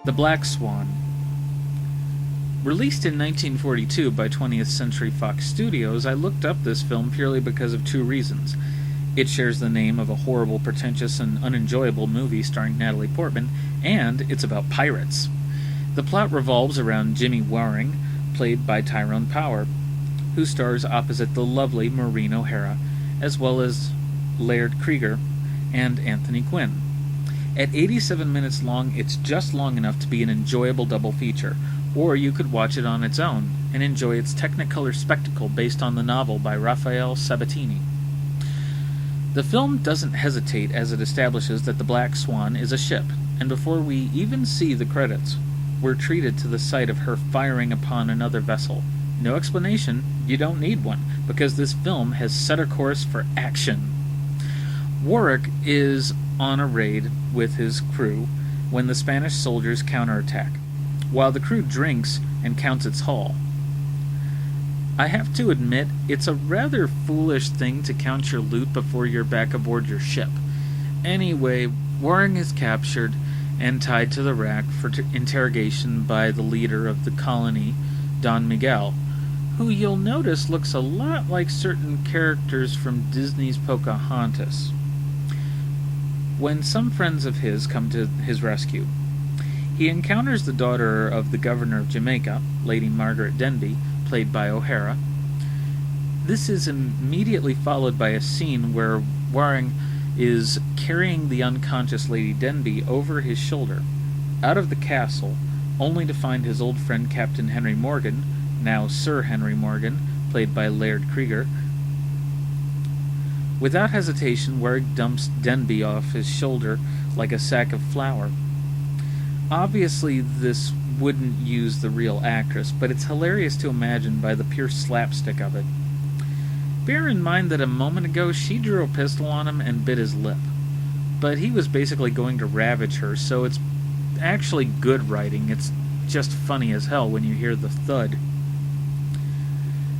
The Black Swan. Released in 1942 by 20th Century Fox Studios, I looked up this film purely because of two reasons. It shares the name of a horrible, pretentious, and unenjoyable movie starring Natalie Portman, and it's about pirates. The plot revolves around Jimmy Waring, played by Tyrone Power, who stars opposite the lovely Maureen O'Hara, as well as Laird Krieger and Anthony Quinn. At 87 minutes long, it's just long enough to be an enjoyable double feature, or you could watch it on its own and enjoy its technicolor spectacle based on the novel by Raphael Sabatini. The film doesn't hesitate as it establishes that the Black Swan is a ship, and before we even see the credits, we're treated to the sight of her firing upon another vessel. No explanation, you don't need one, because this film has set a course for action. Warwick is on a raid with his crew when the Spanish soldiers counterattack, while the crew drinks and counts its haul. I have to admit, it's a rather foolish thing to count your loot before you're back aboard your ship. Anyway, Waring is captured and tied to the rack for interrogation by the leader of the colony, Don Miguel, who you'll notice looks a lot like certain characters from Disney's Pocahontas. When some friends of his come to his rescue, he encounters the daughter of the governor of Jamaica, Lady Margaret Denby, played by O'Hara. This is immediately followed by a scene where Waring is carrying the unconscious Lady Denby over his shoulder, out of the castle, only to find his old friend Captain Henry Morgan, now Sir Henry Morgan, played by Laird Krieger. Without hesitation, Waring dumps Denby off his shoulder like a sack of flour. Obviously, this wouldn't use the real actress, but it's hilarious to imagine by the pure slapstick of it. Bear in mind that a moment ago she drew a pistol on him and bit his lip. But he was basically going to ravage her, so it's actually good writing. It's just funny as hell when you hear the thud.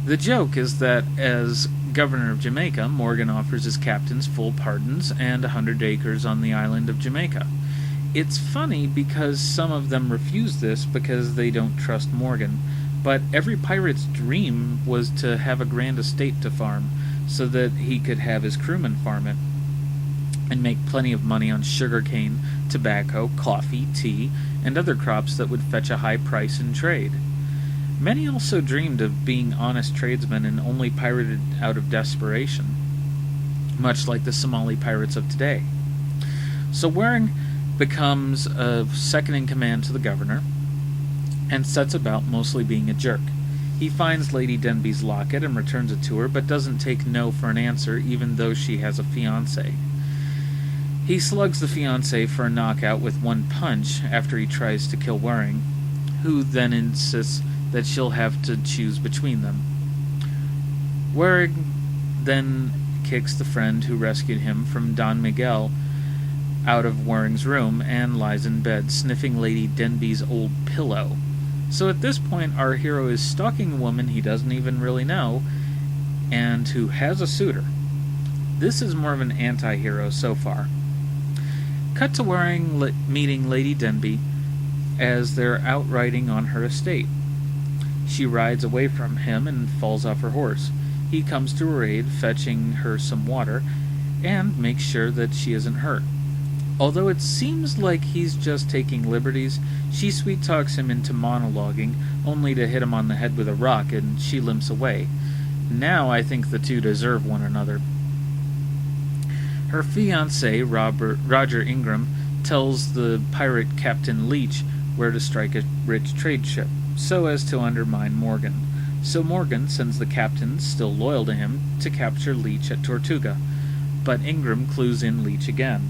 The joke is that as governor of Jamaica, Morgan offers his captains full pardons and 100 acres on the island of Jamaica. It's funny because some of them refuse this because they don't trust Morgan, but every pirate's dream was to have a grand estate to farm so that he could have his crewmen farm it and make plenty of money on sugarcane, tobacco, coffee, tea, and other crops that would fetch a high price in trade. Many also dreamed of being honest tradesmen and only pirated out of desperation, much like the Somali pirates of today. So Waring becomes a second-in-command to the governor and sets about mostly being a jerk. He finds Lady Denby's locket and returns it to her, but doesn't take no for an answer even though she has a fiancé. He slugs the fiancé for a knockout with one punch after he tries to kill Waring, who then insists that she'll have to choose between them. Waring then kicks the friend who rescued him from Don Miguel out of Waring's room and lies in bed, sniffing Lady Denby's old pillow. So at this point, our hero is stalking a woman he doesn't even really know, and who has a suitor. This is more of an anti-hero so far. Cut to Waring meeting Lady Denby as they're out riding on her estate. She rides away from him and falls off her horse. He comes to her aid, fetching her some water, and makes sure that she isn't hurt. Although it seems like he's just taking liberties, she sweet-talks him into monologuing, only to hit him on the head with a rock, and she limps away. Now I think the two deserve one another. Her fiancé, Roger Ingram, tells the pirate Captain Leach where to strike a rich trade ship, so as to undermine Morgan. So Morgan sends the captains, still loyal to him, to capture Leach at Tortuga, but Ingram clues in Leach again.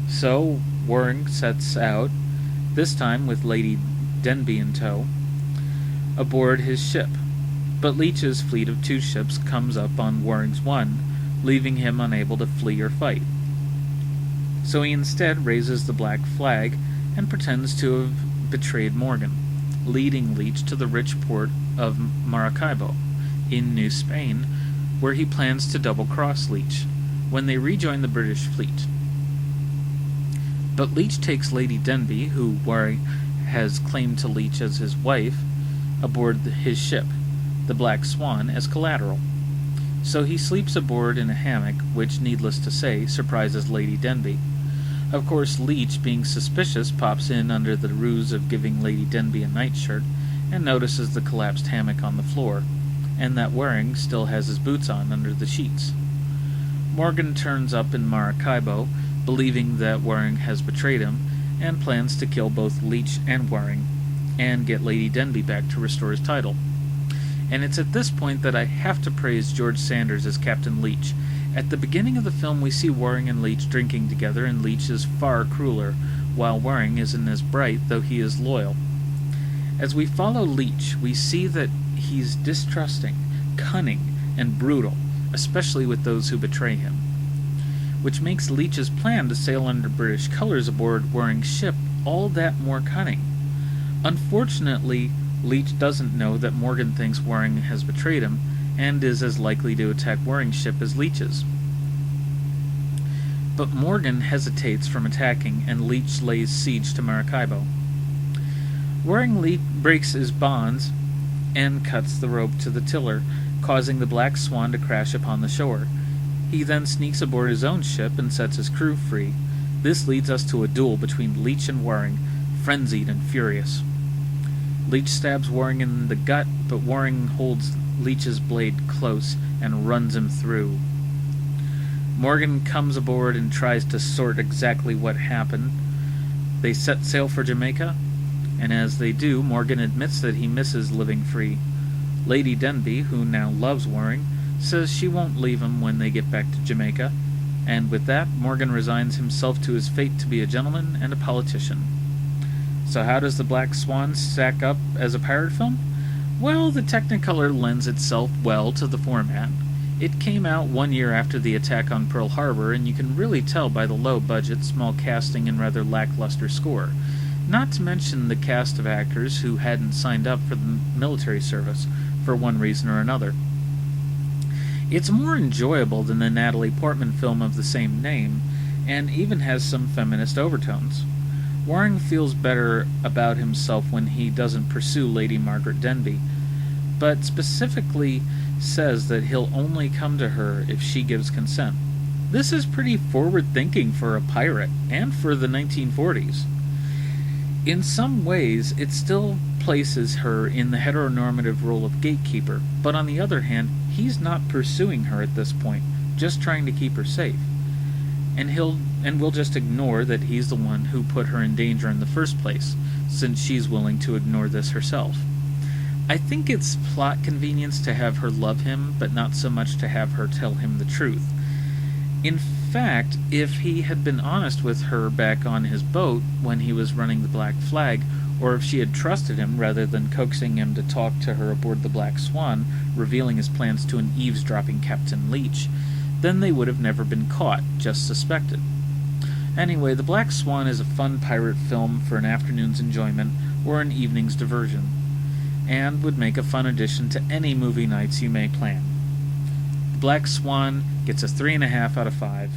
So Waring sets out, this time with Lady Denby in tow, aboard his ship, but Leach's fleet of 2 ships comes up on Waring's one, leaving him unable to flee or fight. So he instead raises the black flag and pretends to have betrayed Morgan, leading Leach to the rich port of Maracaibo in New Spain, where he plans to double-cross Leach when they rejoin the British fleet. But Leach takes Lady Denby, who Waring has claimed to Leach as his wife aboard his ship, the Black Swan, as collateral. So he sleeps aboard in a hammock, which, needless to say, surprises Lady Denby. Of course, Leach, being suspicious, pops in under the ruse of giving Lady Denby a nightshirt, and notices the collapsed hammock on the floor, and that Waring still has his boots on under the sheets. Morgan turns up in Maracaibo, believing that Waring has betrayed him, and plans to kill both Leach and Waring, and get Lady Denby back to restore his title. And it's at this point that I have to praise George Sanders as Captain Leach. At the beginning of the film, we see Waring and Leach drinking together, and Leach is far crueler, while Waring isn't as bright, though he is loyal. As we follow Leach, we see that he's distrusting, cunning, and brutal, especially with those who betray him, which makes Leach's plan to sail under British colors aboard Waring's ship all that more cunning. Unfortunately, Leach doesn't know that Morgan thinks Waring has betrayed him, and is as likely to attack Waring's ship as Leach's. But Morgan hesitates from attacking, and Leach lays siege to Maracaibo. Waring breaks his bonds and cuts the rope to the tiller, causing the Black Swan to crash upon the shore. He then sneaks aboard his own ship and sets his crew free. This leads us to a duel between Leach and Waring, frenzied and furious. Leach stabs Waring in the gut, but Waring holds Leach's blade close and runs him through. Morgan comes aboard and tries to sort exactly what happened. They set sail for Jamaica, and as they do, Morgan admits that he misses living free. Lady Denby, who now loves Waring, says she won't leave him when they get back to Jamaica, and with that, Morgan resigns himself to his fate to be a gentleman and a politician. So how does the Black Swan stack up as a pirate film? Well, the Technicolor lends itself well to the format. It came out 1 year after the attack on Pearl Harbor, and you can really tell by the low budget, small casting, and rather lackluster score. Not to mention the cast of actors who hadn't signed up for the military service, for one reason or another. It's more enjoyable than the Natalie Portman film of the same name, and even has some feminist overtones. Waring feels better about himself when he doesn't pursue Lady Margaret Denby, but specifically says that he'll only come to her if she gives consent. This is pretty forward-thinking for a pirate, and for the 1940s. In some ways, it still places her in the heteronormative role of gatekeeper, but on the other hand, he's not pursuing her at this point, just trying to keep her safe. And we'll just ignore that he's the one who put her in danger in the first place, since she's willing to ignore this herself. I think it's plot convenience to have her love him, but not so much to have her tell him the truth. In fact, if he had been honest with her back on his boat when he was running the Black Flag, or if she had trusted him rather than coaxing him to talk to her aboard the Black Swan, revealing his plans to an eavesdropping Captain Leach, then they would have never been caught, just suspected. Anyway, The Black Swan is a fun pirate film for an afternoon's enjoyment or an evening's diversion, and would make a fun addition to any movie nights you may plan. The Black Swan gets a 3.5 out of 5.